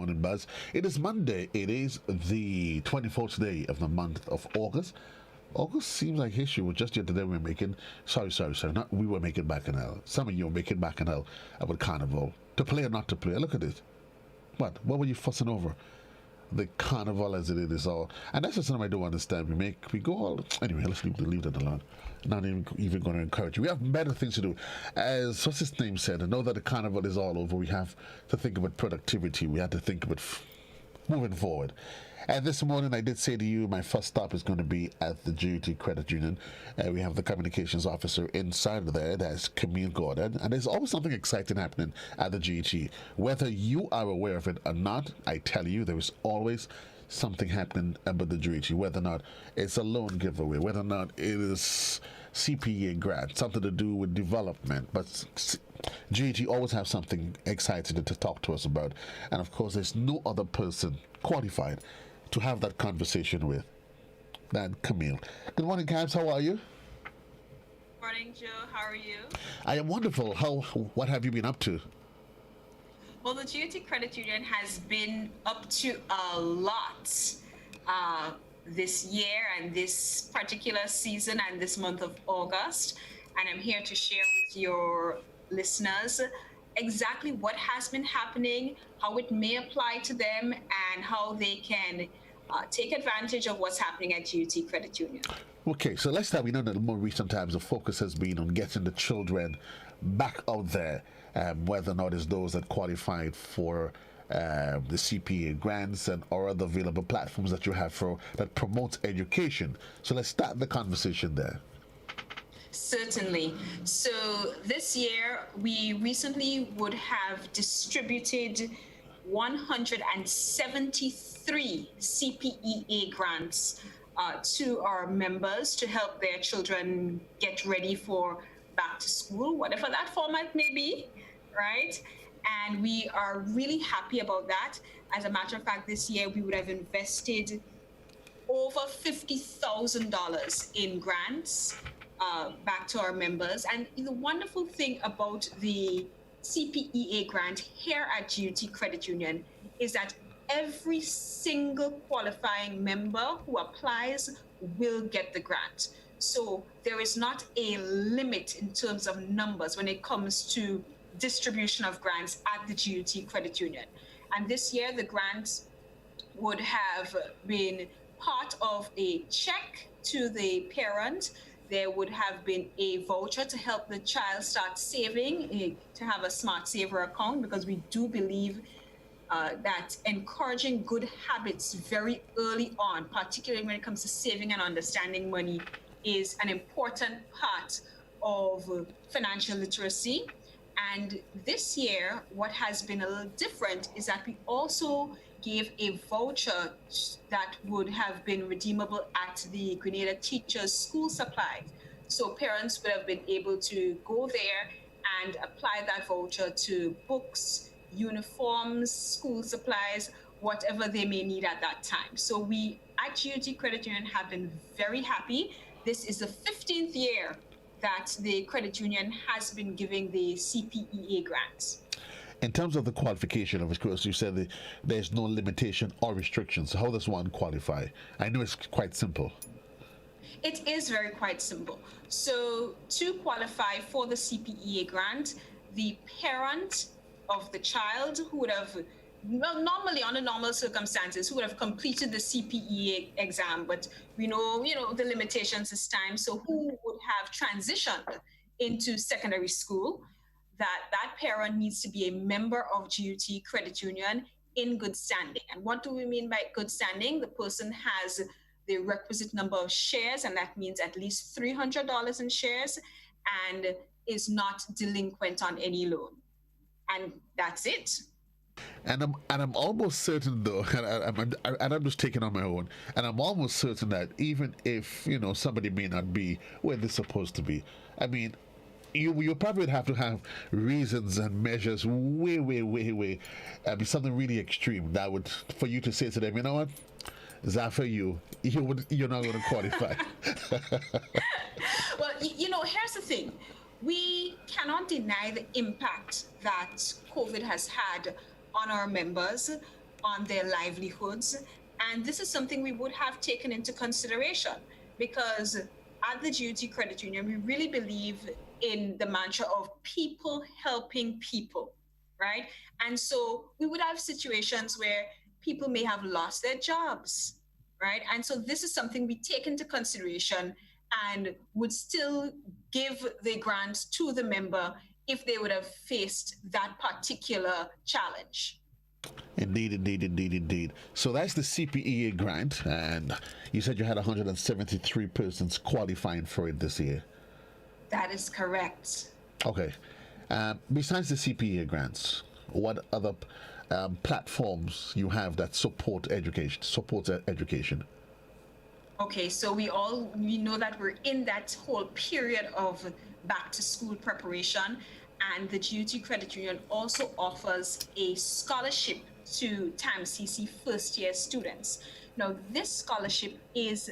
Morning Buzz. It is Monday. It is the 24th day of the month of August. August seems like history. Well, just yesterday we were making, sorry. Not we were making Bacchanal. Some of you were making Bacchanal about Carnival. To play or not to play. Look at it. What were you fussing over? The carnival as it is all, and that's just something I don't understand. We go all anyway. Let's leave that alone. Not even going to encourage you. We have better things to do. As what's his name said, I know that the carnival is all over. We have to think about productivity. We have to think about moving forward. And this morning, I did say to you, my first stop is going to be at the GUT Credit Union. We have the communications officer inside of there, that's Camille Goddard. And there's always something exciting happening at the GUT. Whether you are aware of it or not, I tell you, there is always something happening about the GUT. Whether or not it's a loan giveaway, whether or not it is CPA grant, something to do with development. But GUT always have something exciting to talk to us about. And of course, there's no other person qualified to have that conversation with than Camille. Good morning, Cabs. How are you? Morning, Joe. How are you? I am wonderful. What have you been up to? Well, the GUT Credit Union has been up to a lot this year and this particular season and this month of August. And I'm here to share with your listeners exactly what has been happening, how it may apply to them, and how they can take advantage of what's happening at GUT Credit Union. Okay, so let's start. We know that in more recent times the focus has been on getting the children back out there, whether or not it's those that qualified for the CPA grants and or other available platforms that you have for that promotes education. So let's start the conversation there. Certainly. So this year, we recently would have distributed 173 CPEA grants to our members to help their children get ready for back to school, whatever that format may be, right? And we are really happy about that. As a matter of fact, this year we would have invested over $50,000 in grants back to our members. And the wonderful thing about the CPEA grant here at GUT Credit Union is that every single qualifying member who applies will get the grant. So there is not a limit in terms of numbers when it comes to distribution of grants at the GUT Credit Union. And this year, the grants would have been part of a check to the parent. There would have been a voucher to help the child start saving, to have a smart saver account, because we do believe that encouraging good habits very early on, particularly when it comes to saving and understanding money, is an important part of financial literacy. And this year, what has been a little different is that we also gave a voucher that would have been redeemable at the Grenada Teachers School Supply. So parents would have been able to go there and apply that voucher to books, uniforms, school supplies, whatever they may need at that time. So we at GUT Credit Union have been very happy. This is the 15th year that the credit union has been giving the CPEA grants. In terms of the qualification, of course, you said that there's no limitation or restrictions. How does one qualify? I know it's quite simple. It is quite simple. So to qualify for the CPEA grant, the parent of the child who would have, well, normally under normal circumstances, who would have completed the CPEA exam, but we know, the limitations this time. So who would have transitioned into secondary school, that parent needs to be a member of GUT Credit Union in good standing. And what do we mean by good standing? The person has the requisite number of shares, and that means at least $300 in shares, and is not delinquent on any loan. And that's it. And I'm almost certain though, and I'm just taking on my own, and I'm almost certain that even if somebody may not be where they're supposed to be, I mean, you probably would have to have reasons and measures way, something really extreme that would, for you to say to them, you know what, is that for you? You're not going to qualify. Well, here's the thing. We cannot deny the impact that COVID has had on our members. on their livelihoods. And this is something we would have taken into consideration because at the GUT Credit Union, we really believe in the mantra of people helping people, right? And so we would have situations where people may have lost their jobs, right? And so this is something we take into consideration and would still give the grant to the member if they would have faced that particular challenge. Indeed, indeed, indeed, indeed. So that's the CPEA grant, and you said you had 173 persons qualifying for it this year. That is correct. Okay. Besides the CPEA grants, what other platforms you have that support education? Supports education. Okay, so we know that we're in that whole period of back to school preparation, and the GUT Credit Union also offers a scholarship to TAMCC first year students. Now, this scholarship is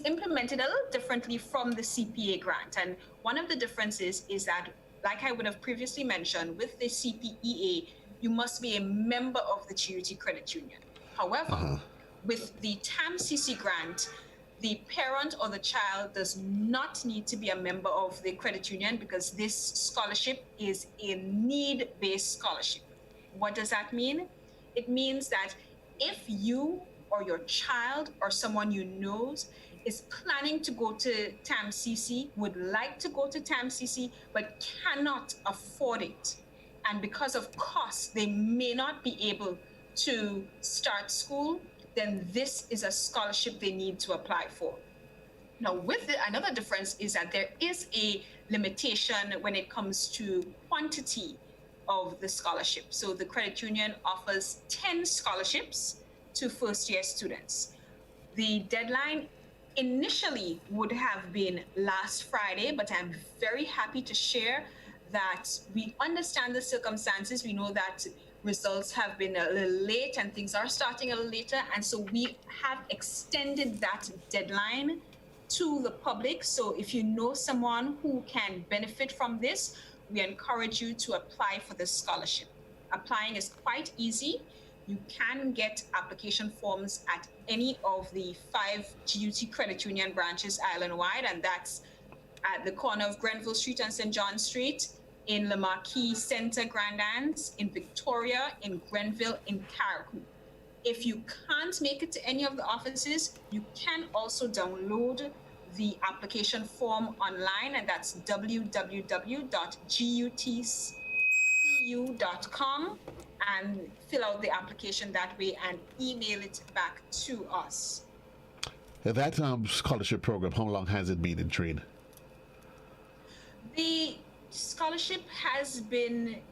implemented a little differently from the CPA grant, and one of the differences is that, like I would have previously mentioned, with the CPEA, you must be a member of the GUT Credit Union. However, with the TAMCC grant, the parent or the child does not need to be a member of the credit union because this scholarship is a need-based scholarship. What does that mean? It means that if you or your child or someone you know is planning to go to TAMCC, would like to go to TAMCC, but cannot afford it, and because of costs, they may not be able to start school, then this is a scholarship they need to apply for. Now, another difference is that there is a limitation when it comes to quantity of the scholarship. So the credit union offers 10 scholarships to first year students. The deadline initially would have been last Friday, but I'm very happy to share that we understand the circumstances. We know that results have been a little late and things are starting a little later. And so we have extended that deadline to the public. So if you know someone who can benefit from this, we encourage you to apply for this scholarship. Applying is quite easy. You can get application forms at any of the 5 GUT Credit Union branches island-wide, and that's at the corner of Grenville Street and St. John Street, in Le Marquis Center, Grand Anse, in Victoria, in Grenville, in Carriacou. If you can't make it to any of the offices, you can also download the application form online, and that's www.gutcu.com, and fill out the application that way and email it back to us. That scholarship program, how long has it been in train? The scholarship has been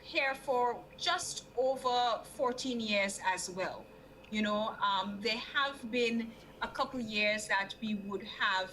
here for just over 14 years as well. You know, there have been a couple years that we would have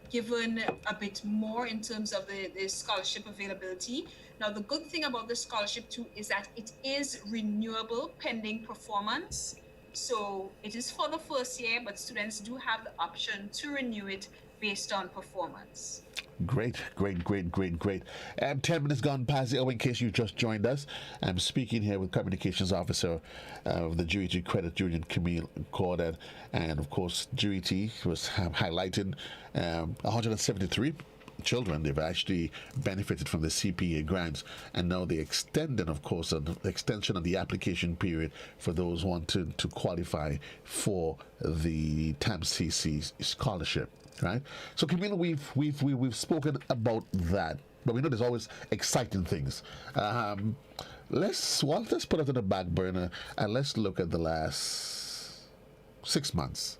given a bit more in terms of the scholarship availability. Now, the good thing about the scholarship too is that it is renewable pending performance. So it is for the first year, but students do have the option to renew it based on performance. Great, great, great, great, great. 10 minutes gone past the hour in case you just joined us. I'm speaking here with Communications Officer of the GUT Credit Union, Camille Goddard. And of course, GUT was highlighting 173 children. They've actually benefited from the CPA grants, and now they extended, of course, the extension of the application period for those wanting to qualify for the TAMCC scholarship. Right. So, Camila, we've spoken about that, but we know there's always exciting things. Let's put it on the back burner and let's look at the last 6 months.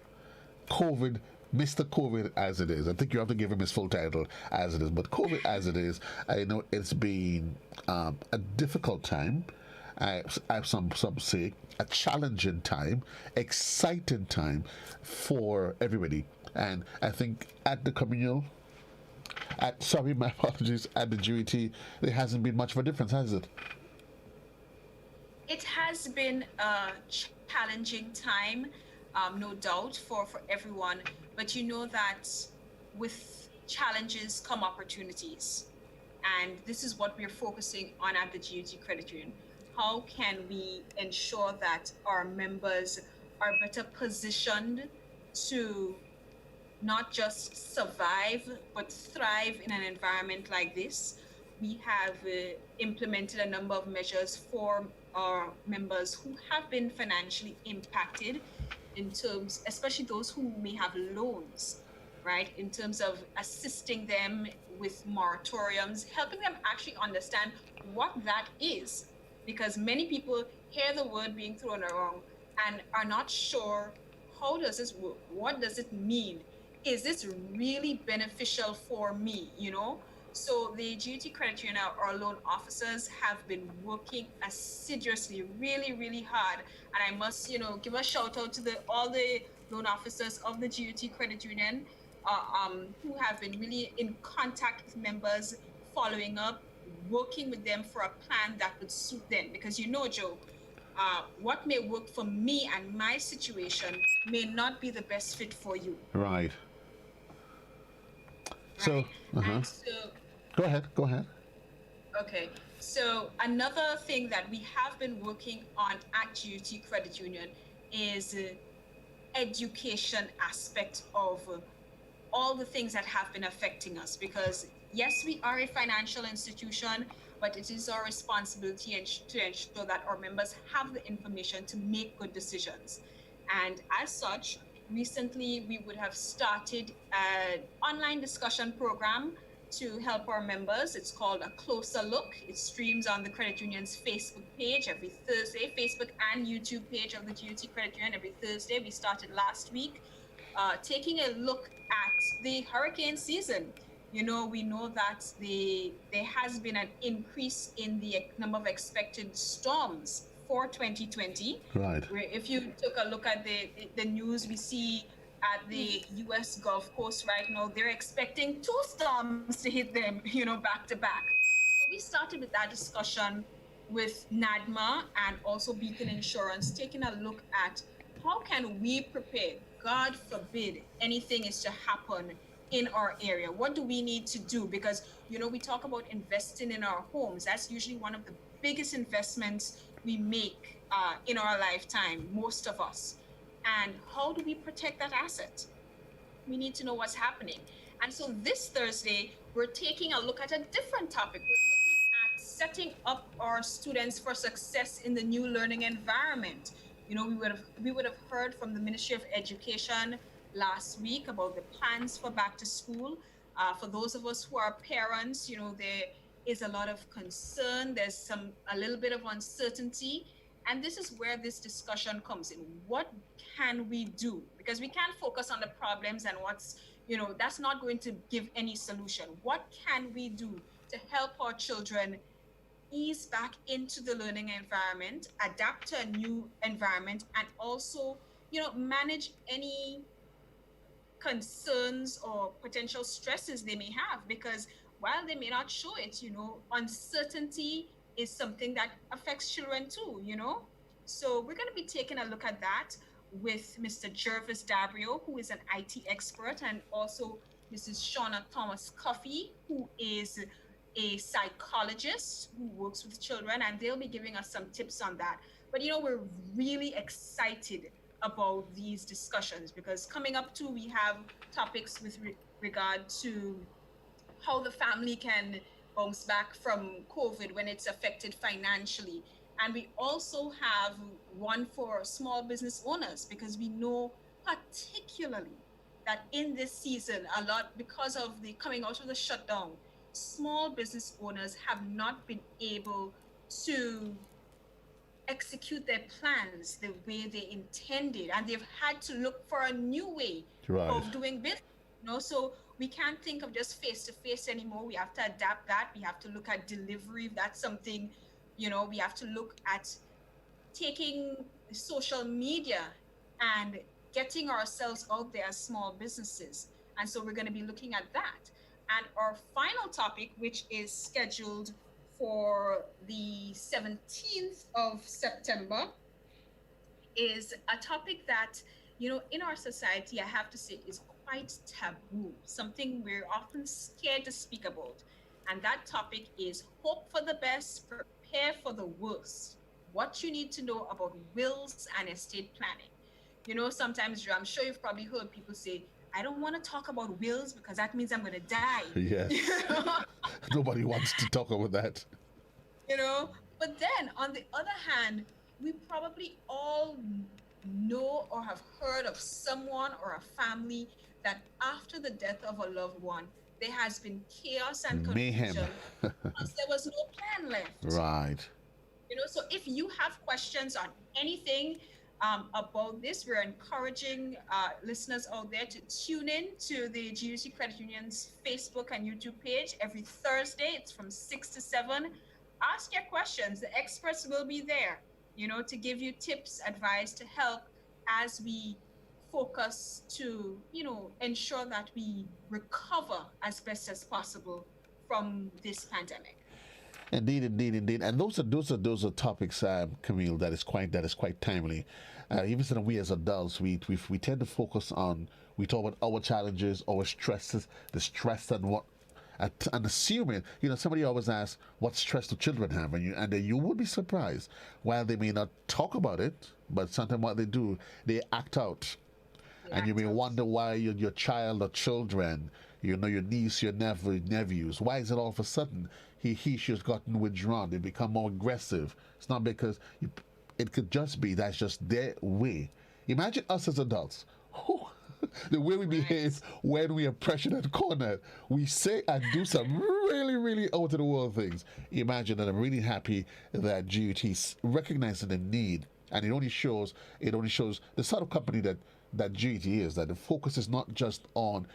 COVID, Mr. COVID as it is. I think you have to give him his full title as it is, but COVID as it is, I know it's been a difficult time. Some say a challenging time, exciting time for everybody. And I think at the communal, my apologies, at the GUT, there hasn't been much of a difference, has it? It has been a challenging time, no doubt, for everyone. But you know that with challenges come opportunities. And this is what we're focusing on at the GUT Credit Union. how can we ensure that our members are better positioned to not just survive, but thrive in an environment like this. We have implemented a number of measures for our members who have been financially impacted in terms, especially those who may have loans, right? In terms of assisting them with moratoriums, helping them actually understand what that is. Because many people hear the word being thrown around and are not sure, how does this work? What does it mean? Is this really beneficial for me? So the GUT Credit Union, our loan officers, have been working assiduously, really, really hard. And I must, give a shout out to all the loan officers of the GUT Credit Union, who have been really in contact with members, following up, working with them for a plan that would suit them. Because Joe, what may work for me and my situation may not be the best fit for you. Right. So, Right. And so, go ahead. Go ahead. okay. So another thing that we have been working on at GUT Credit Union is education aspect of all the things that have been affecting us. Because yes, we are a financial institution, but it is our responsibility to ensure that our members have the information to make good decisions. And as such, recently we would have started an online discussion program to help our members. It's called A Closer Look. It streams on the credit union's Facebook page every Thursday, Facebook and YouTube page of the GUT Credit Union every Thursday. We started last week, taking a look at the hurricane season. We know that there has been an increase in the number of expected storms for 2020. Right. Where if you took a look at the news, we see at the U.S. Gulf Coast right now, they're expecting two storms to hit them, back to back. So we started with that discussion with NADMA and also Beacon Insurance, taking a look at how can we prepare, God forbid anything is to happen in our area. What do we need to do? Because, we talk about investing in our homes. That's usually one of the biggest investments we make in our lifetime, most of us. And how do we protect that asset? We need to know what's happening. And so this Thursday, we're taking a look at a different topic. We're looking at setting up our students for success in the new learning environment. We would have heard from the Ministry of Education last week about the plans for back to school. For those of us who are parents, there is a lot of concern. There's a little bit of uncertainty. And this is where this discussion comes in. What can we do? Because we can't focus on the problems and that's not going to give any solution. What can we do to help our children ease back into the learning environment, adapt to a new environment, and also, manage any concerns or potential stresses they may have? Because while they may not show it, uncertainty is something that affects children too. So we're going to be taking a look at that with Mr. Jervis Dabrio, who is an IT expert, and also Mrs. Shauna Thomas Coffey, who is a psychologist who works with children, and they'll be giving us some tips on that. But we're really excited about these discussions because coming up too, we have topics with regard to how the family can bounce back from COVID when it's affected financially. And we also have one for small business owners because we know particularly that in this season, a lot because of the coming out of the shutdown, small business owners have not been able to execute their plans the way they intended, and they've had to look for a new way of doing business. So we can't think of just face to face anymore. We have to adapt that. We have to look at delivery. That's something, we have to look at taking social media and getting ourselves out there as small businesses. And so we're going to be looking at that. And our final topic, which is scheduled for the 17th of September, is a topic that, in our society, I have to say, is quite taboo, something we're often scared to speak about. And that topic is hope for the best, prepare for the worst. what you need to know about wills and estate planning. Sometimes I'm sure you've probably heard people say, I don't want to talk about wills because that means I'm going to die. Yes. Nobody wants to talk about that. you know but then on the other hand, we probably all know or have heard of someone or a family that after the death of a loved one, there has been chaos and Mayhem. confusion because there was no plan left. Right. So if you have questions on anything about this, we're encouraging listeners out there to tune in to the GUC Credit Union's Facebook and YouTube page every Thursday. It's from 6 to 7. Ask your questions. The experts will be there, to give you tips, advice, to help as we focus to, ensure that we recover as best as possible from this pandemic. Indeed, indeed, indeed, and those are topics, Camille, that is quite timely. Even so, we as adults, we tend to focus on, we talk about our challenges, our stresses, the stress and what, and assuming, somebody always asks what stress do children have, and you would be surprised. While they may not talk about it, but sometimes what they do, they act out, and you may wonder why your child or children, your niece, your nephews, why is it all of a sudden she's gotten withdrawn, they become more aggressive? It's not because it could just be that's just their way. Imagine us as adults. The way we behave when we are pressured and cornered. We say and do some really, really out of the world things. Imagine that. I'm really happy that GUT recognizing the need, and it only shows the sort of company that GUT is, that the focus is not just on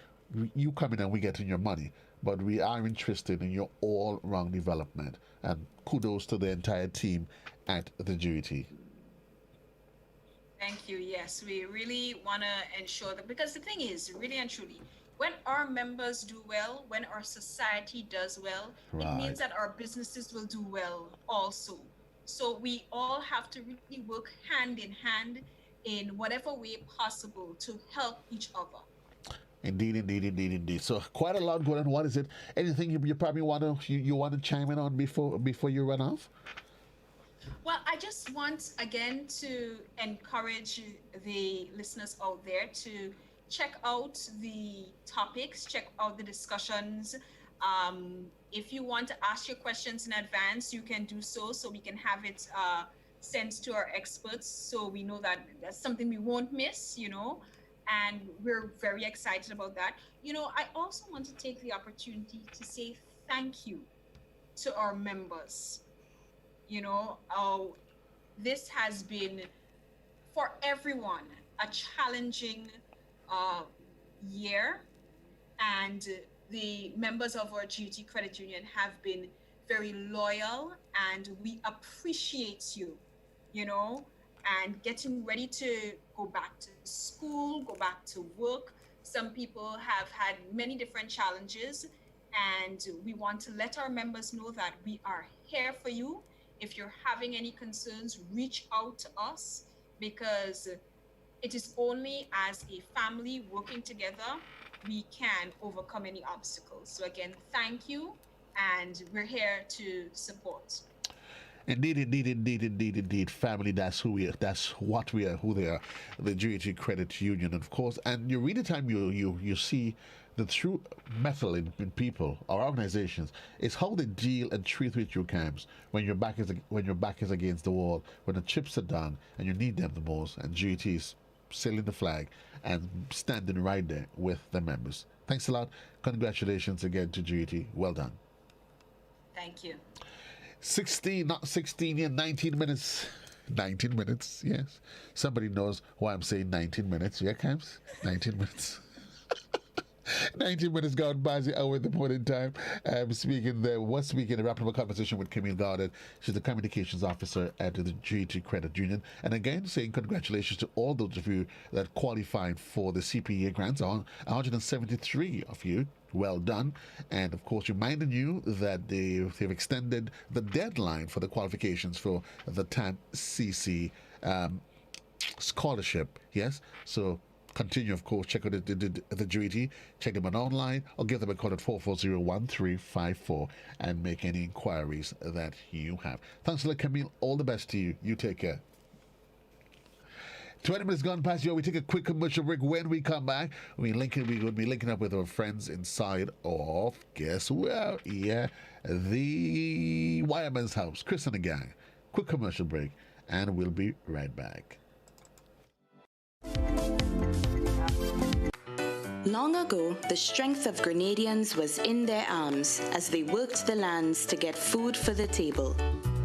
you coming and we getting your money, but we are interested in your all-round development. And kudos to the entire team at the GUT. Thank you. Yes, we really want to ensure that, because the thing is, really and truly, when our members do well, when our society does well, it means that our businesses will do well also. So we all have to really work hand in hand in whatever way possible to help each other. Indeed, indeed, indeed, indeed. So quite a lot going on. What is it? Anything you probably want to chime in on before you run off? Well, I just want again to encourage the listeners out there to check out the topics, check out the discussions. If you want to ask your questions in advance, you can do so we can have it sent to our experts, so we know that that's something we won't miss, and we're very excited about that. I also want to take the opportunity to say thank you to our members. This has been, for everyone, a challenging year, and the members of our GUT Credit Union have been very loyal, and we appreciate you, and getting ready to go back to school, go back to work. Some people have had many different challenges, and we want to let our members know that we are here for you. If you're having any concerns, reach out to us, because it is only as a family working together we can overcome any obstacles. So again, thank you, and we're here to support. Indeed, indeed, indeed, indeed, indeed. Family, that's who we are. That's what we are, who they are. The GUT Credit Union, of course. And you read the time you see the true metal in people or organizations is how they deal and treat with your camps when your back is against the wall, when the chips are down and you need them the most, and GUT is sailing the flag and standing right there with the members. Thanks a lot. Congratulations again to GUT. Well done. Thank you. 16, not 16, yeah, 19 minutes. 19 minutes, yes. Somebody knows why I'm saying 19 minutes. Yeah, Camps? 19 minutes. 19 minutes gone by the hour at the point in time. Speaking, wrapping up a conversation with Camille Goddard. She's the communications officer at the GUT Credit Union. And again, saying congratulations to all those of you that qualified for the CPEA grants. 173 of you. Well done. And of course, reminding you that they've extended the deadline for the qualifications for the TAM CC scholarship. Yes. So Continue, of course, check out the duty, check them out online, or give them a call at 440-1354 and make any inquiries that you have. Thanks a lot, Camille. All the best to you. You take care. 20 minutes gone past you. We take a quick commercial break. When we come back, we're going to be linking up with our friends inside of, guess where? Yeah, the Wireman's house. Chris and the gang. Quick commercial break, and we'll be right back. Long ago, the strength of Grenadians was in their arms as they worked the lands to get food for the table.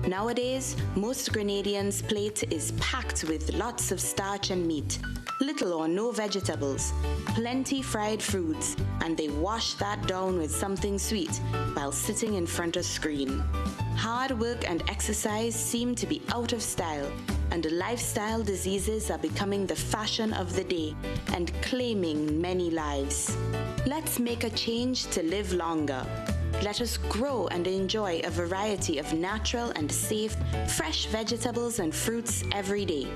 Nowadays, most Grenadians' plate is packed with lots of starch and meat, little or no vegetables, plenty fried foods, and they wash that down with something sweet while sitting in front of screen. Hard work and exercise seem to be out of style, and lifestyle diseases are becoming the fashion of the day and claiming many lives. Let's make a change to live longer. Let us grow and enjoy a variety of natural and safe, fresh vegetables and fruits every day.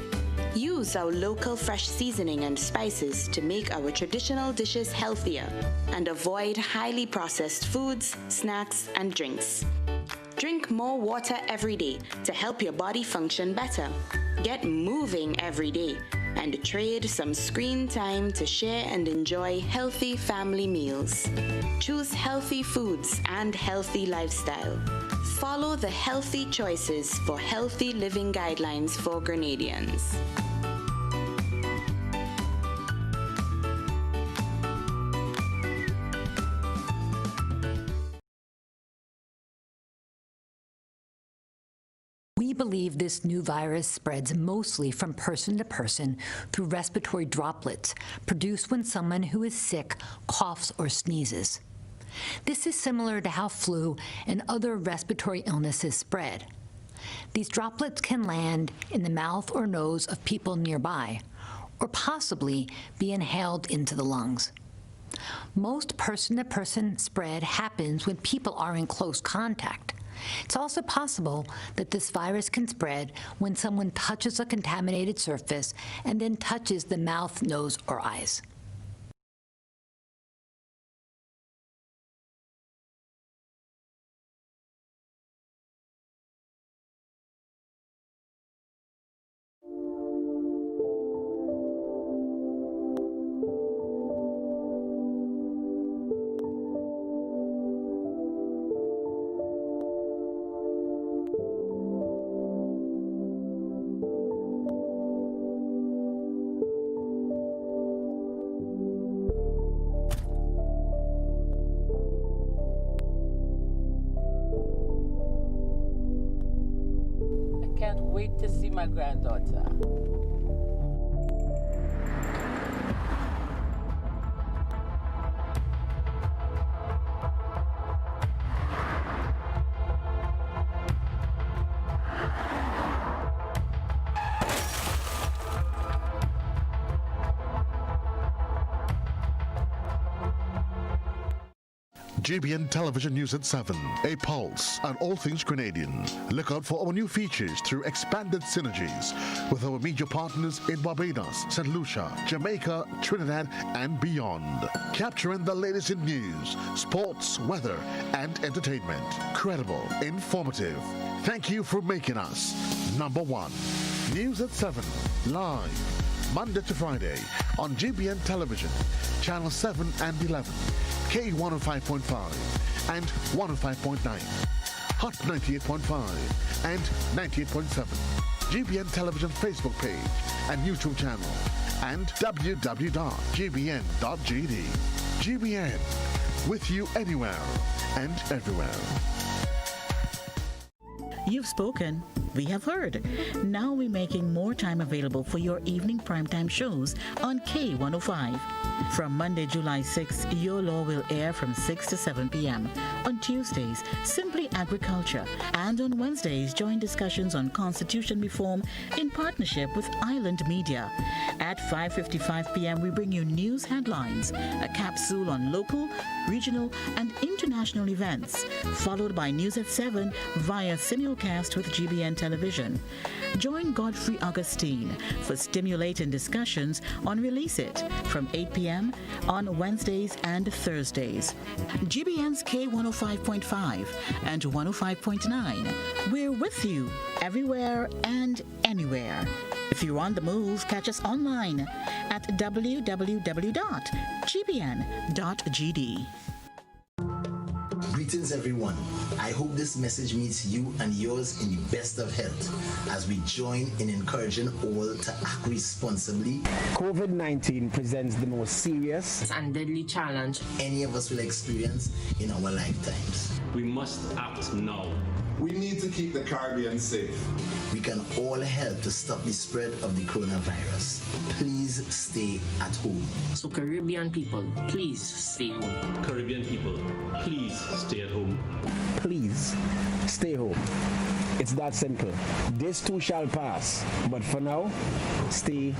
Use our local fresh seasoning and spices to make our traditional dishes healthier and avoid highly processed foods, snacks, and drinks. Drink more water every day to help your body function better. Get moving every day and trade some screen time to share and enjoy healthy family meals. Choose healthy foods and healthy lifestyle. Follow the healthy choices for healthy living guidelines for Grenadians. We believe this new virus spreads mostly from person to person through respiratory droplets produced when someone who is sick coughs or sneezes. This is similar to how flu and other respiratory illnesses spread. These droplets can land in the mouth or nose of people nearby, or possibly be inhaled into the lungs. Most person-to-person spread happens when people are in close contact. It's also possible that this virus can spread when someone touches a contaminated surface and then touches the mouth, nose, or eyes. Wait to see my granddaughter. GBN Television News at 7, a pulse on all things Grenadian. Look out for our new features through expanded synergies with our media partners in Barbados, St. Lucia, Jamaica, Trinidad, and beyond. Capturing the latest in news, sports, weather, and entertainment. Credible, informative. Thank you for making us number one. News at 7, live, Monday to Friday on GBN Television, Channel 7 and 11. K105.5 and 105.9, Hot 98.5 and 98.7, GBN Television Facebook page and YouTube channel, and www.gbn.gd. GBN, with you anywhere and everywhere. You've spoken, we have heard. Now we're making more time available for your evening primetime shows on K105. From Monday, July 6th, Your Law will air from 6 to 7 p.m. On Tuesdays, Simply Agriculture. And on Wednesdays, join discussions on constitution reform in partnership with Island Media. At 5:55 p.m., we bring you news headlines, a capsule on local, regional, and international events, followed by news at 7 via simulcast with GBN Television. Join Godfrey Augustine for stimulating discussions on Release It from 8 p.m. on Wednesdays and Thursdays. GBN's K105.5 and 105.9. We're with you everywhere and anywhere. If you're on the move, catch us online at www.gbn.gd. Greetings, everyone. I hope this message meets you and yours in the best of health as we join in encouraging all to act responsibly. COVID-19 presents the most serious and deadly challenge any of us will experience in our lifetimes. We must act now. We need to keep the Caribbean safe. We can all help to stop the spread of the coronavirus. Please stay at home. So Caribbean people, please stay home. Caribbean people, please stay at home. Please stay home. It's that simple. This too shall pass. But for now, stay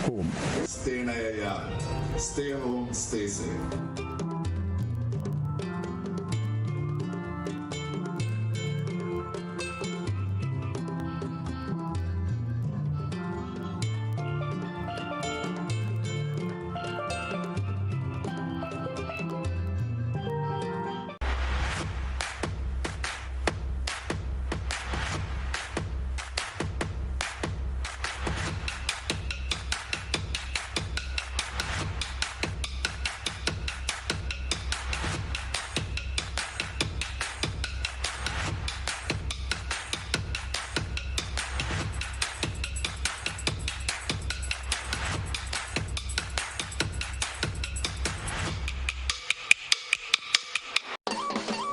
home. Stay in your yard. Stay home, stay safe.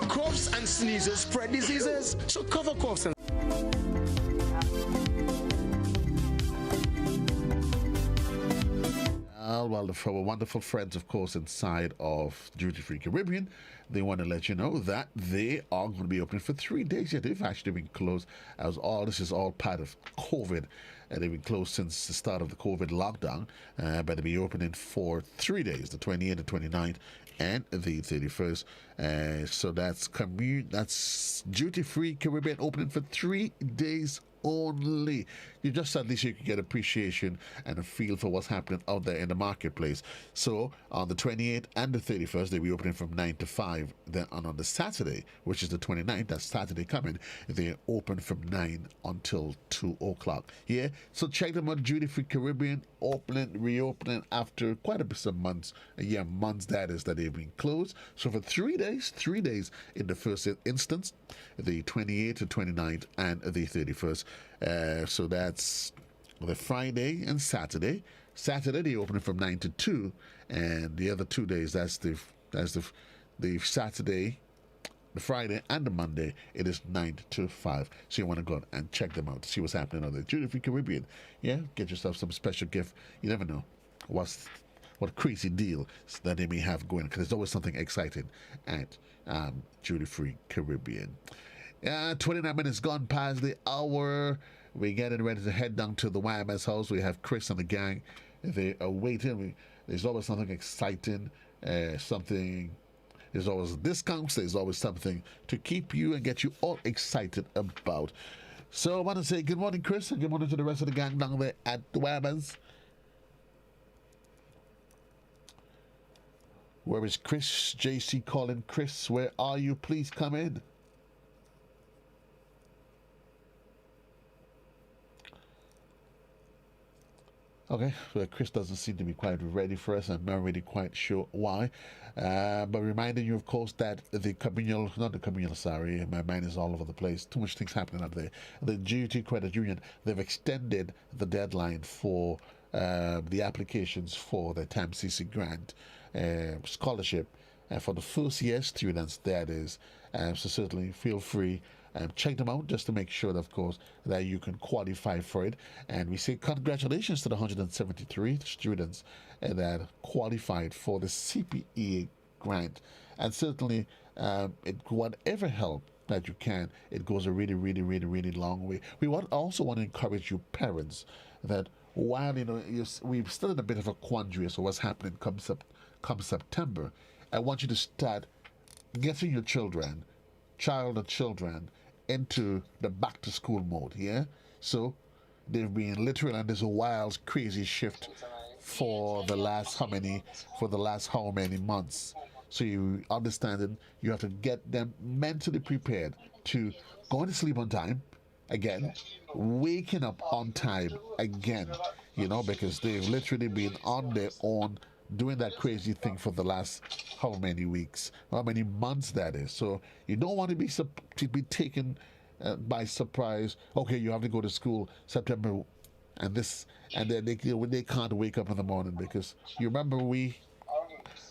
Coughs and sneezes spread diseases, so cover coughs and well, for our wonderful friends, of course, inside of Duty Free Caribbean, they want to let you know that they are going to be open for 3 days. Yeah, they've actually been closed this is all part of COVID. They've been closed since the start of the COVID lockdown, but they'll be opening for 3 days, the 28th, the 29th, and the 31st. So that's Duty Free Caribbean opening for 3 days only. You just at least you can get appreciation and a feel for what's happening out there in the marketplace. So on the 28th and the 31st, they'll be opening from 9 to 5. Then on the Saturday, which is the 29th, that's Saturday coming, they're open from 9 until 2 o'clock. Yeah, so check them out. Duty Free Caribbean reopening after quite a bit of months. Months that is that they've been closed. So for 3 days in the first instance, the 28th to 29th and the 31st. So that's the Friday and Saturday. Saturday they open from 9 to 2, and the other 2 days that's the Saturday, the Friday and the Monday, it is 9 to 5. So you want to go and check them out to see what's happening on the Duty Free Caribbean. Yeah, get yourself some special gift. You never know what crazy deal that they may have going, because there's always something exciting at Duty Free Caribbean. 29 minutes gone past the hour. We're getting ready to head down to the Wireman's house. We have Chris and the gang. They are waiting. There's always something exciting, there's always discounts, there's always something to keep you and get you all excited about. So I want to say good morning, Chris, and good morning to the rest of the gang down there at the Wireman's. Where is Chris? JC calling. Chris, where are you? Please come in. Okay, well, Chris doesn't seem to be quite ready for us. I'm not really quite sure why. But reminding you, of course, that my mind is all over the place. Too much things happening out there. The GUT Credit Union, they've extended the deadline for the applications for the TAMCC grant scholarship for the first year students, that is. So certainly feel free check them out just to make sure, of course, that you can qualify for it. And we say congratulations to the 173 students that qualified for the CPE grant. And certainly, whatever help that you can, it goes a really, really, really, really long way. We also want to encourage you parents that while we're still in a bit of a quandary as to what's happening come September, I want you to start getting your children into the back to school mode. Yeah, so they've been literal, and there's a wild, crazy shift for the last how many months. So you understand you have to get them mentally prepared to going to sleep on time again, waking up on time again, because they've literally been on their own doing that crazy thing for the last how many months that is. So you don't want to be taken by surprise. Okay, you have to go to school September, and then they can't wake up in the morning, because you remember we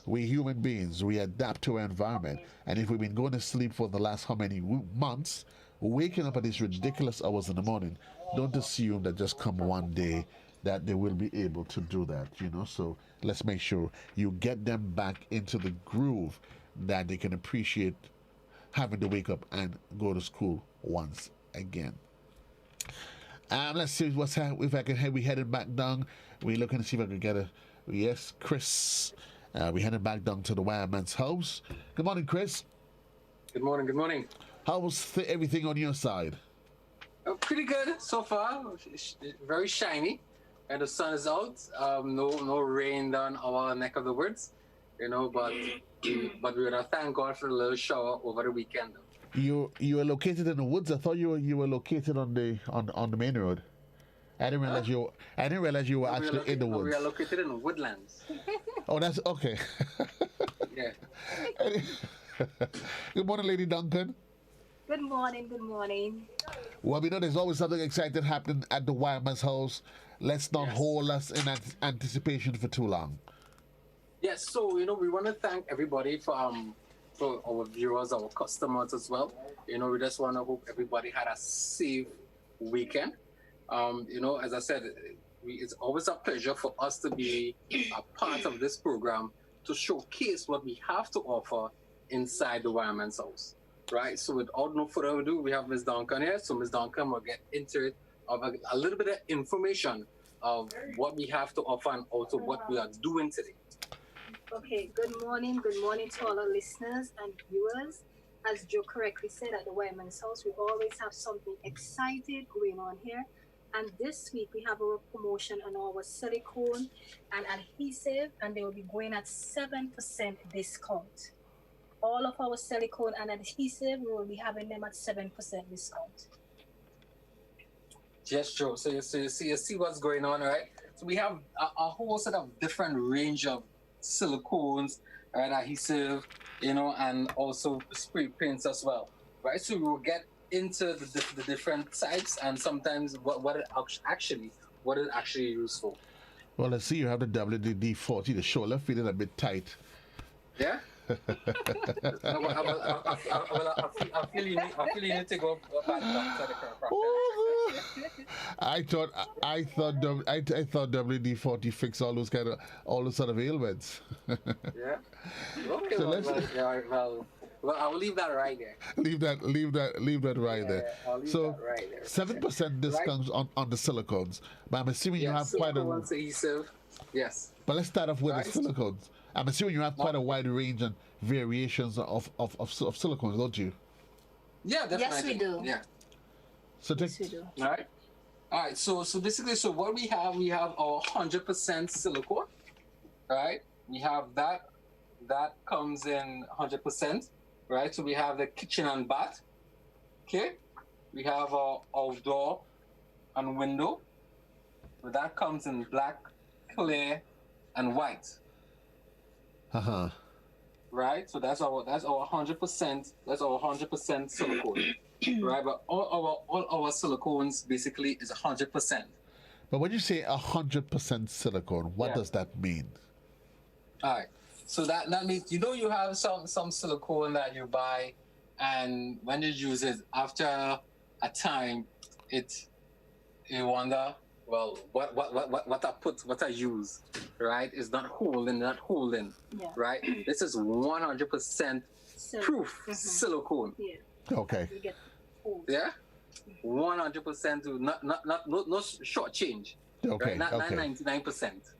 human beings, we adapt to our environment, and if we've been going to sleep for the last how many months, waking up at these ridiculous hours in the morning, don't assume that just come one day that they will be able to do that, so let's make sure you get them back into the groove that they can appreciate having to wake up and go to school once again. Let's see if I can. We headed back down. We're looking to see if I can get yes, Chris. We headed back down to the Wireman's house. Good morning, Chris. Good morning. How was everything on your side? Pretty good so far. Very shiny, and the sun is out. No rain down our neck of the woods, but we would thank God for a little shower over the weekend. You are located in the woods. I thought you were located on the main road. I didn't realize you were actually in the woods. We are located in the woodlands. Oh, that's okay. Yeah. Good morning, Lady Duncan. Good morning. Well, we know there's always something exciting happening at the Wireman's house. Let's not hold us in anticipation for too long. Yes, so we want to thank everybody for our viewers, our customers as well. We just want to hope everybody had a safe weekend. As I said, it's always a pleasure for us to be a part of this program to showcase what we have to offer inside the Wireman's house, right? So without no further ado, we have Ms. Duncan here. So Ms. Duncan will get into it, of a little bit of information of what we have to offer and also what we are doing today. Okay, good morning to all our listeners and viewers. As Joe correctly said, at the Wireman's house, we always have something exciting going on here. And this week we have our promotion on our silicone and adhesive, and they will be going at 7% discount. All of our silicone and adhesive, we will be having them at 7% discount. Yes, Joe. So you see what's going on, right? So we have a whole set of different range of silicones, right, adhesive, and also spray paints as well, right? So we will get into the different types and sometimes what it actually used for. Well, let's see. You have the WD-40. The shoulder feeling a bit tight. Yeah. I feel you need to go back to the I thought WD-40 fix all those sort of ailments. Yeah. Okay. So well, I will leave that right there. Leave that right there. I'll leave so that right there. 7% discounts on the silicones. But I'm assuming you have quite a adhesive. Yes. But let's start off with the silicones. I'm assuming you have quite a wide range and variations of silicones, don't you? Yeah, definitely. Yes, we do. Yeah. So yes, we do. All right. So basically, what we have our 100% silicone. Right. We have that comes in 100%. Right. So we have the kitchen and bath. Okay. We have our outdoor and window. So that comes in black, clear, and white. Right, so that's our 100%. That's our 100% silicone. Right, but all our silicones basically is 100%. But when you say 100% silicone, what does that mean? All right, so that means you have some silicone that you buy and when you use it, after a time, you wonder, well, what I use, right, is not holding, Yeah. right? This is 100% proof silicone. Yeah. Okay. You get hold. Yeah, 100% do no short change. Okay. Right? Not Okay. 99%.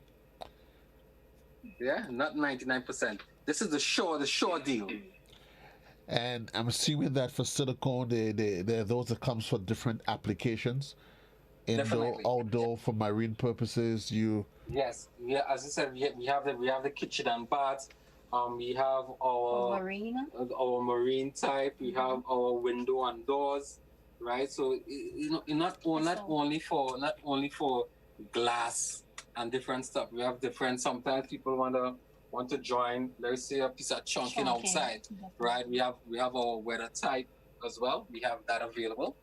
Yeah, not 99%. This is the sure deal. And I'm assuming that for silicone, there are those that comes for different applications, indoor, Definitely. outdoor, for marine purposes. Yes, yeah. As I said, we have the kitchen and bath. We have our marine type. We have our window and doors, right? So not only for glass and different stuff. We have different. Sometimes people want to join. Let's say a piece of chunking outside, right? We have our weather type as well. We have that available.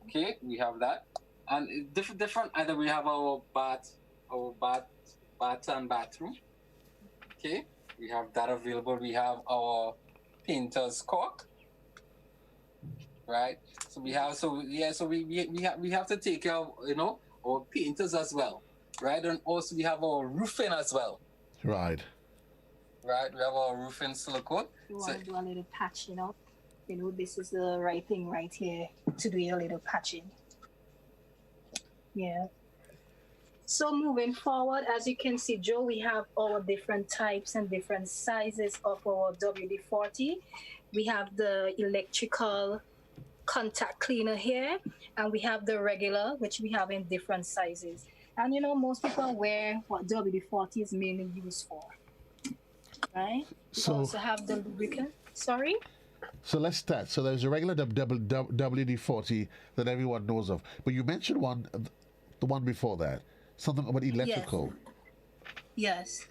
Okay, we have that, and different. Either we have our bath and bathroom. Okay, we have that available. We have our painter's cork, right? So we have we have to take care of our painters as well, right? And also we have our roofing as well. Right. Right, we have our roofing silicone. You want to do a little patching up. This is the right thing right here to do a little patching. Yeah. So moving forward, as you can see, Joe, we have our different types and different sizes of our WD-40. We have the electrical contact cleaner here, and we have the regular, which we have in different sizes. And most people are aware what WD-40 is mainly used for. Right? We also have the lubricant. Sorry? So let's start. So there's a regular WD-40 that everyone knows of. But you mentioned the one before that, something about electrical. Yes.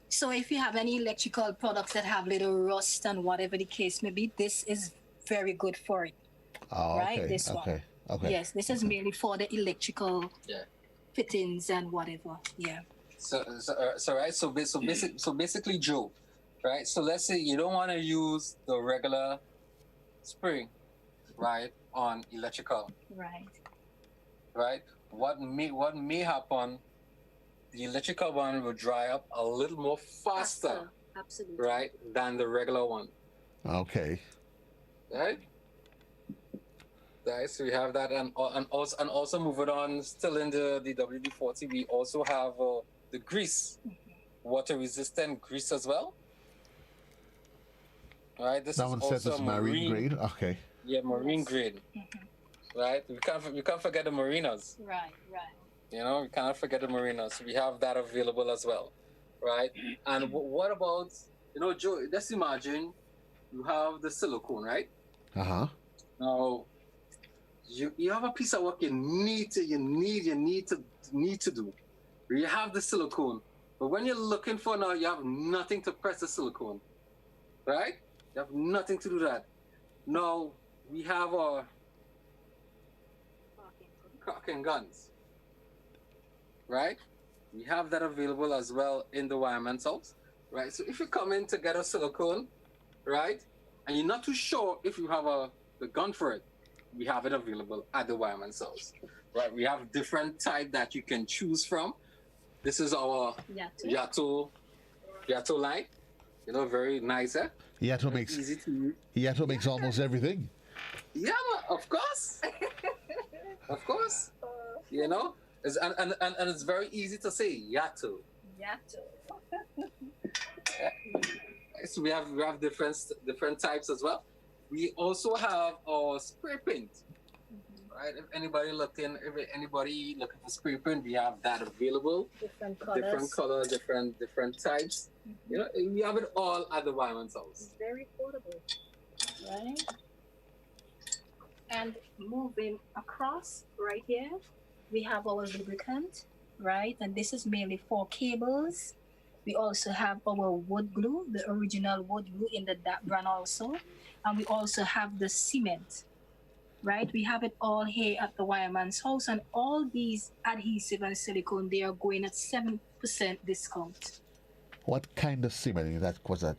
So if you have any electrical products that have little rust and whatever the case may be, this is very good for it. Oh, right? Okay. This one. Okay. Yes, this is mainly for the electrical fittings and whatever. Yeah. So basically, Joe, right? So let's say you don't want to use the regular spring, right, on electrical. Right. Right. What may happen? The electrical one will dry up a little more faster. Absolutely. Right, than the regular one. Okay. Right. Right. So we have that, and also moving on. Still in the WD-40, we also have the grease, water-resistant grease as well. Right. This that is one also says it's marine grade. Okay. Yeah, marine grade. Right. We can't forget the marinas. Right. We cannot forget the marinas. So we have that available as well. Right. And what about Joe? Let's imagine you have the silicone, right? Now you have a piece of work you need to do. You have the silicone, but when you're looking for now, you have nothing to press the silicone, right? You have nothing to do that. Now we have our cock and guns, right? We have that available as well in the Wireman house, right? So if you come in to get a silicone, right, and you're not too sure if you have the gun for it, we have it available at the Wireman house, right? We have different type that you can choose from. This is our Yato line, very nice. Yato makes easy to use. Yato makes almost everything. Yeah, of course, of course. And it's very easy to say Yato. So we have different types as well. We also have our spray paint. Right? If anybody looking for spray paint, we have that available. Different colors. Different colors, different types. We have it all at the Wireman's house. It's very affordable, right? And moving across right here, we have our lubricant, right? And this is mainly for cables. We also have our wood glue, the original wood glue in that brand also. And we also have the cement, right? We have it all here at the Wireman's house, and all these adhesive and silicone, they are going at 7% discount. What kind of cement was that?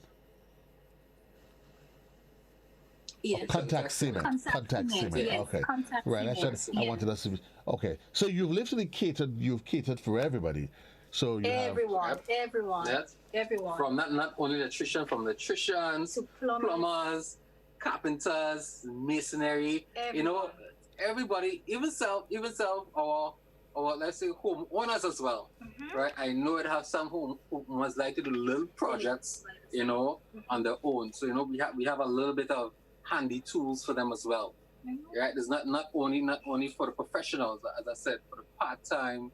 Yeah. Contact cement. Contact cement. Yes, Okay. contact Right. cement. I wanted us to be okay. So you've literally catered. You've catered for everybody. So you Everyone. Yes. Everyone. From not only electrician, from electricians to plumbers, carpenters, masonry. Everyone. You know, everybody, even our let's say home owners as well, right? I know it have some who must like to do little projects, you know, on their own. So you know, we have a little bit of handy tools for them as well, right? There's not only for the professionals, as I said, for the part-time,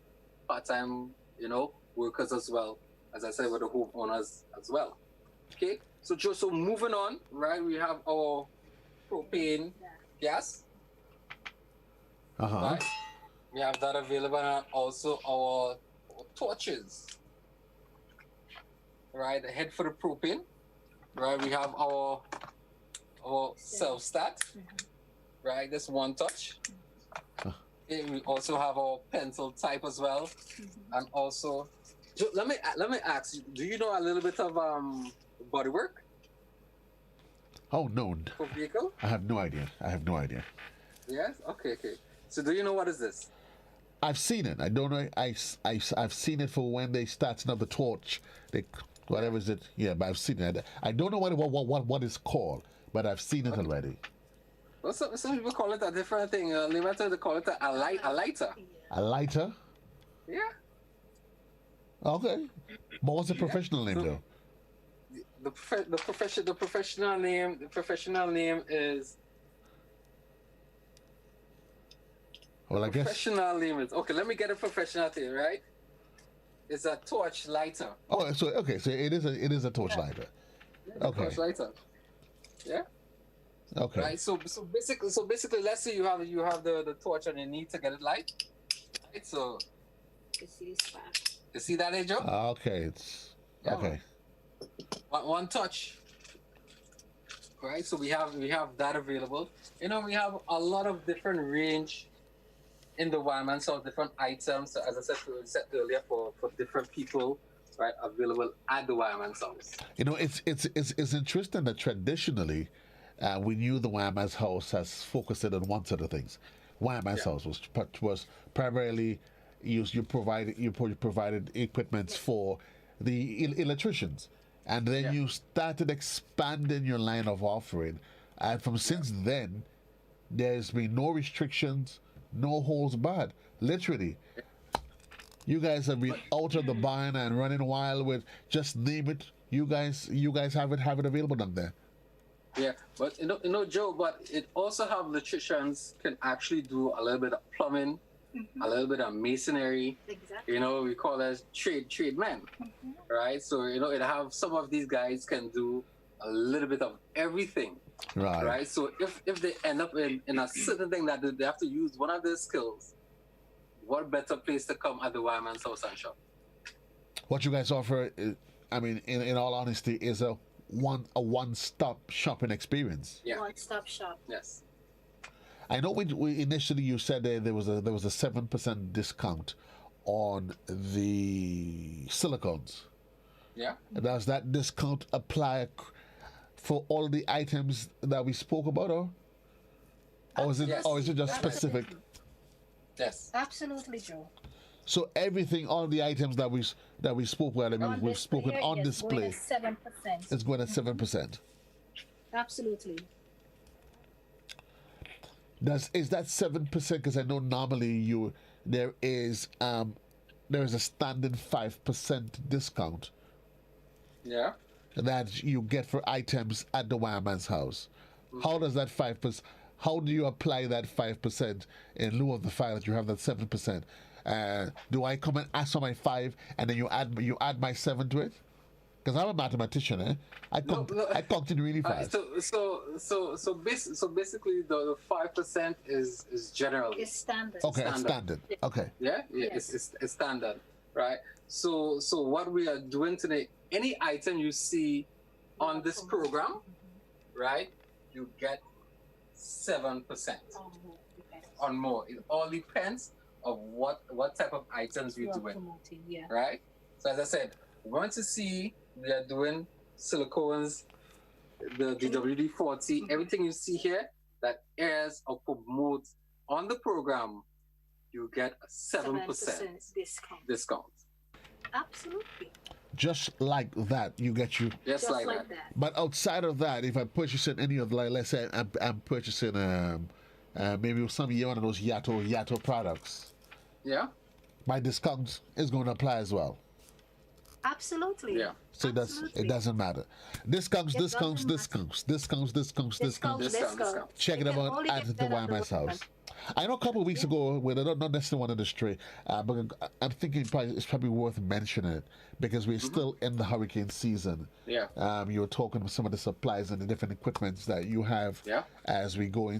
you know, workers as well, as I said, with the home owners as well. Okay, so moving on, right? We have our propane gas. Right? We have that available, and also our torches. Right, the head for the propane. Right, we have our self-start. Right, this one touch. Okay, we also have our pencil type as well, and also, let me ask you: do you know a little bit of bodywork? Oh no. For vehicle? I have no idea. Yes. Okay. So do you know what is this? I've seen it. I don't know. I've seen it for when they starting up the torch. Whatever is it? Yeah, but I've seen it. I don't know what it's called, but I've seen it already. Well, some people call it a different thing. They call it a lighter. A lighter? Yeah. Okay. But what's the professional name though? The professional name is. Well, I guess. Professional name is okay. Let me get a professional thing, right? It's a torch lighter. Oh, so okay, so it is a torch lighter. Okay. Torch lighter. Yeah. Okay. Right. So basically, let's say you have the torch and you need to get it light. Right. So. You see that, Joe? Okay. It's okay. One touch. Right. So we have that available. You know, we have a lot of different range in the Wireman, so different items, as I said earlier, for different people, right, available at the Wireman's house. You know, it's interesting that traditionally, we knew the Wireman's house has focused on one set of things. Wireman's house was primarily you provided equipments for the electricians, and then you started expanding your line of offering, and since then, there's been no restrictions. No holds barred. Literally, you guys have been out of the barn and running wild with just name it. You guys have it available down there. Yeah, but you know, Joe. But it also have electricians can actually do a little bit of plumbing, a little bit of masonry. Exactly. You know, we call us trade men, right? So you know, it have some of these guys can do a little bit of everything. Right. So if they end up in a certain thing that they have to use one of their skills, what better place to come at the Wireman's house and shop? What you guys offer, I mean, in all honesty, is a one-stop shopping experience. Yeah. One-stop shop. Yes. I know we initially you said there was a 7% discount on the silicones. Yeah. Does that discount apply for all the items that we spoke about, or is it just specific? Yes. Absolutely, Joe. So everything, all the items that we spoke about, I mean, we've spoken on display. 7%. It's going at 7%. Absolutely. Is that 7%? Because I know normally there is a standard 5% discount. Yeah. That you get for items at the Wireman's house. How does that 5%? How do you apply that 5% in lieu of the fact that you have that 7%? Do I come and ask for my 5 and then you add my 7 to it? Because I'm a mathematician, eh? I counted really fast. So basically the 5% is general. It's standard. Okay, it's standard. Okay. Yeah, yes. It's standard, right? So what we are doing today, any item you see on this program, right, you get 7% on more. It all depends of what type of items we're doing, right? So as I said, we want to see we are doing silicones, the WD-40, everything you see here that airs or promotes on the program, you get a 7% discount. Absolutely. Just like that, you get you. Just like that. But outside of that, if I purchase any of, like, let's say I'm purchasing maybe some one of those Yato products. Yeah. My discount is going to apply as well. Absolutely. Yeah. So it doesn't matter. Discounts. Check it out at the Wireman's house. I know a couple of weeks ago, well, not necessarily one industry, but I'm thinking it's probably worth mentioning it because we're still in the hurricane season. Yeah. You were talking about some of the supplies and the different equipments that you have as we go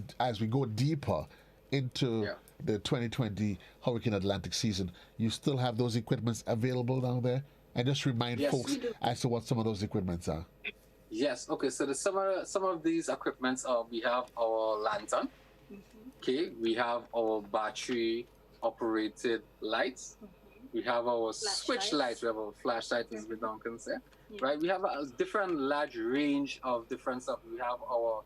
deeper into the 2020 Hurricane Atlantic season. You still have those equipments available down there? And just remind folks as to what some of those equipments are. Yes. Okay. So some of these equipments we have our lantern. Okay. We have our battery operated lights. We have our switch lights. We have our flashlight, as we can say. Right. We have a different large range of different stuff. We have our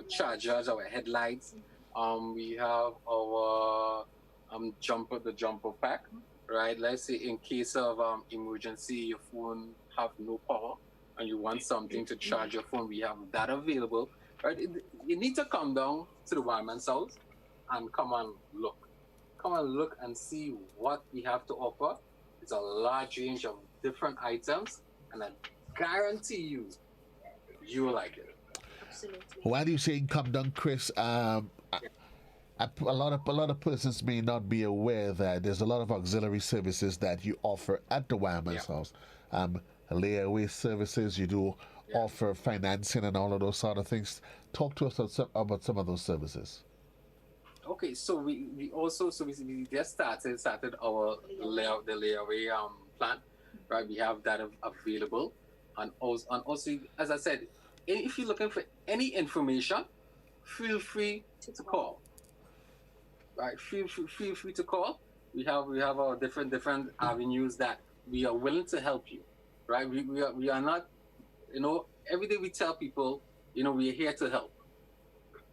chargers, our headlights. We have our the jumper pack. Right, let's say in case of emergency, your phone have no power and you want something to charge your phone, we have that available. Right, you need to come down to the Wireman's house and come and look and see what we have to offer. It's a large range of different items, and I guarantee you will like it. Absolutely. Why do you say come down, Chris? A lot of persons may not be aware that there's a lot of auxiliary services that you offer at the Wireman's house. Layaway services, you do offer financing and all of those sort of things. Talk to us about some of those services. Okay, so we just started our layaway plan, right? We have that available, and also as I said, if you're looking for any information, feel free to call. Right, feel free to call. We have our different avenues that we are willing to help you. Right, we are not, every day we tell people, we are here to help.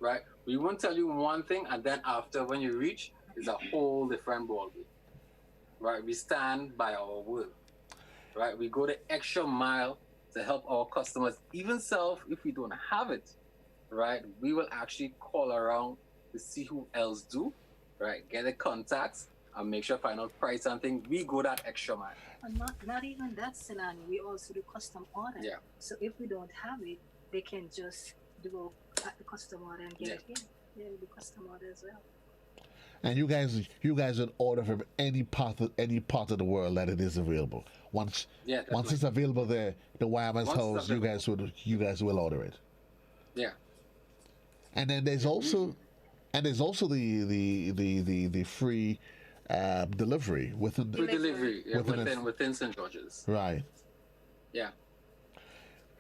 Right, we won't tell you one thing and then after when you reach, it's a whole different ballgame. Right, we stand by our word. Right, we go the extra mile to help our customers. Even if we don't have it, right, we will actually call around to see who else do. Right, get the contacts and make sure find out price and things. We go that extra mile. And not even that, Salandy. We also do custom order. Yeah. So if we don't have it, they can just do at the custom order and get it here. Yeah, we do custom order as well. And you guys would order from any part of the world that it is available. Once it's available there, the Wireman's house, you guys will order it. Yeah. And then there's also the free delivery within within St. George's. Right. Yeah.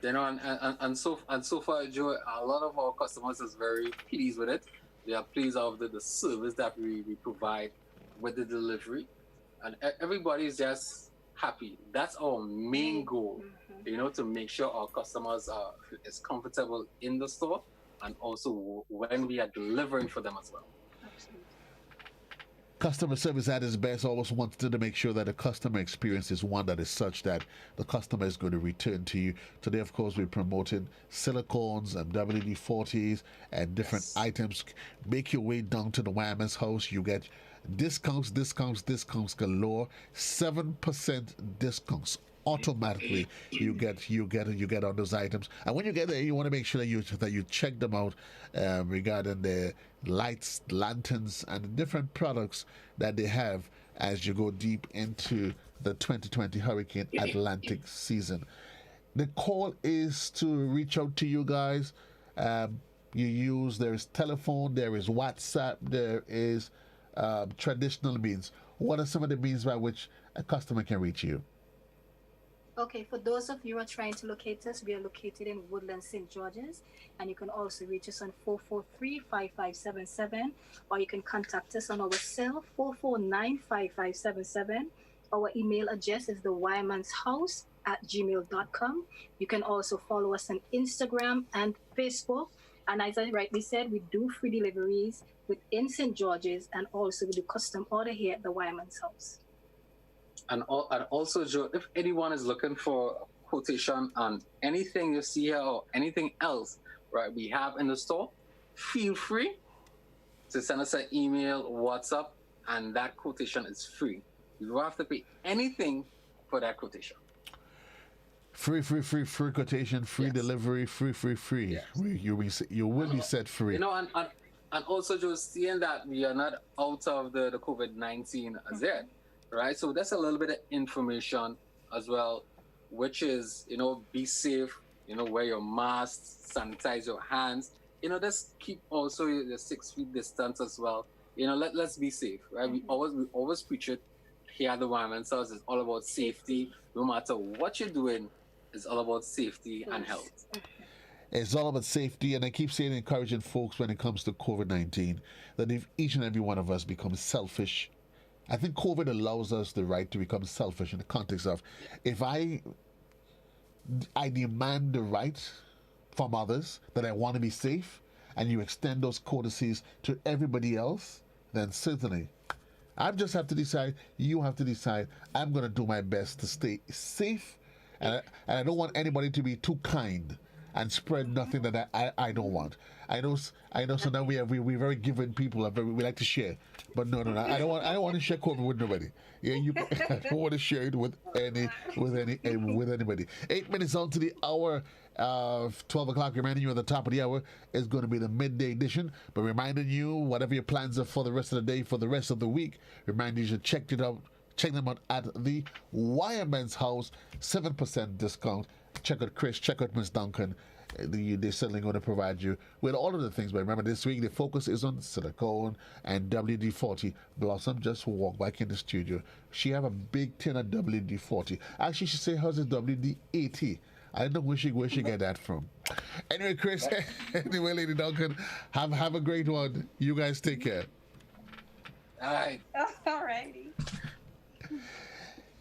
And so far, Joe, a lot of our customers is very pleased with it. They are pleased of the service that we provide with the delivery, and everybody is just happy. That's our main goal, to make sure our customers is comfortable in the store. And also when we are delivering for them as well. Absolutely. Customer service at its best always wants to make sure that the customer experience is one that is such that the customer is going to return to you. Today, of course, we're promoting silicones and WD-40s and different items. Make your way down to the Wireman's house. You get discounts galore. 7% discounts. Automatically you get on those items, and when you get there, you want to make sure that you check them out regarding the lights, lanterns, and the different products that they have as you go deep into the 2020 Hurricane Atlantic season. The call is to reach out to you guys. There is telephone, there is WhatsApp, there is traditional means. What are some of the means by which a customer can reach you? Okay, for those of you who are trying to locate us, we are located in Woodland, St. George's, and you can also reach us on 443-5577, or you can contact us on our cell 449-5577. Our email address is thewireman'shouse @gmail.com. You can also follow us on Instagram and Facebook. And as I rightly said, we do free deliveries within St. George's, and also we do custom order here at the Wireman's house. And also, Joe, if anyone is looking for a quotation on anything you see here or anything else, right, we have in the store, feel free to send us an email, WhatsApp, and that quotation is free. You don't have to pay anything for that quotation. Free quotation, free delivery, free. Yes. You will be set free. You know, and also just seeing that we are not out of the COVID-19 as yet, right? So that's a little bit of information as well, which is, you know, be safe, you know, wear your mask, sanitize your hands, you know, just keep also the 6 feet distance as well. You know, let's be safe, right? We always preach it here at the Wireman's house. It's all about safety. No matter what you're doing, it's all about safety and health. It's all about safety, and I keep saying, encouraging folks when it comes to COVID-19, that if each and every one of us becomes selfish, I think COVID allows us the right to become selfish in the context of, if I demand the right from others that I want to be safe, and you extend those courtesies to everybody else, then certainly I just have to decide, you have to decide, I'm going to do my best to stay safe, and I don't want anybody to be too kind and spread nothing that I don't want. I know. So now we're very giving people. We like to share, but no. I don't want to share COVID with nobody. Yeah, I don't want to share it with anybody. 8 minutes on to the hour of 12 o'clock. Reminding you at the top of the hour is going to be the midday edition. But reminding you, whatever your plans are for the rest of the day, for the rest of the week, reminding you to check them out at the Wireman's house. 7% discount. Check out Chris, check out Miss Duncan. They're certainly going to provide you with all of the things. But remember, this week the focus is on silicone and WD-40. Blossom just walked back in the studio. She have a big tin of WD-40. Actually, she say hers is WD-80. I don't know where she get that from. Anyway, Chris, anyway, Lady Duncan, have a great one. You guys take care. All right. All righty.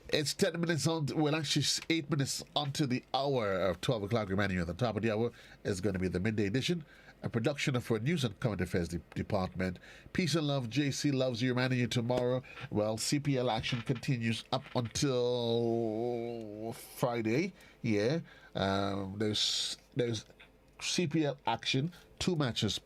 It's 10 minutes on, actually 8 minutes onto the hour of 12 o'clock. Reminding you at the top of the hour is going to be the midday edition, a production of our News and Current Affairs Department. Peace and love, JC loves you. Reminding you tomorrow, well, CPL action continues up until Friday. Yeah, there's CPL action, 2 matches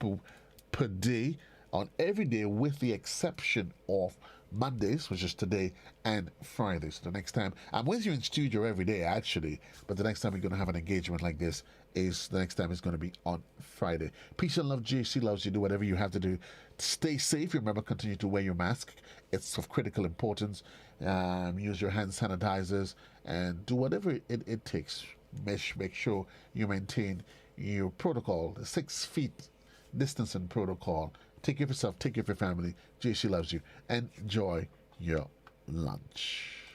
per day on every day, with the exception of Mondays, which is today, and Fridays. The next time I'm with you in studio every day, actually, but the next time we're going to have an engagement like this is the next time is going to be on Friday. Peace and love. JC loves you. Do whatever you have to do. Stay safe. Remember, continue to wear your mask. It's of critical importance. Use your hand sanitizers and do whatever it takes. Make sure you maintain your protocol, the 6 feet distancing protocol. Take care of yourself, take care of your family. JC loves you. Enjoy your lunch.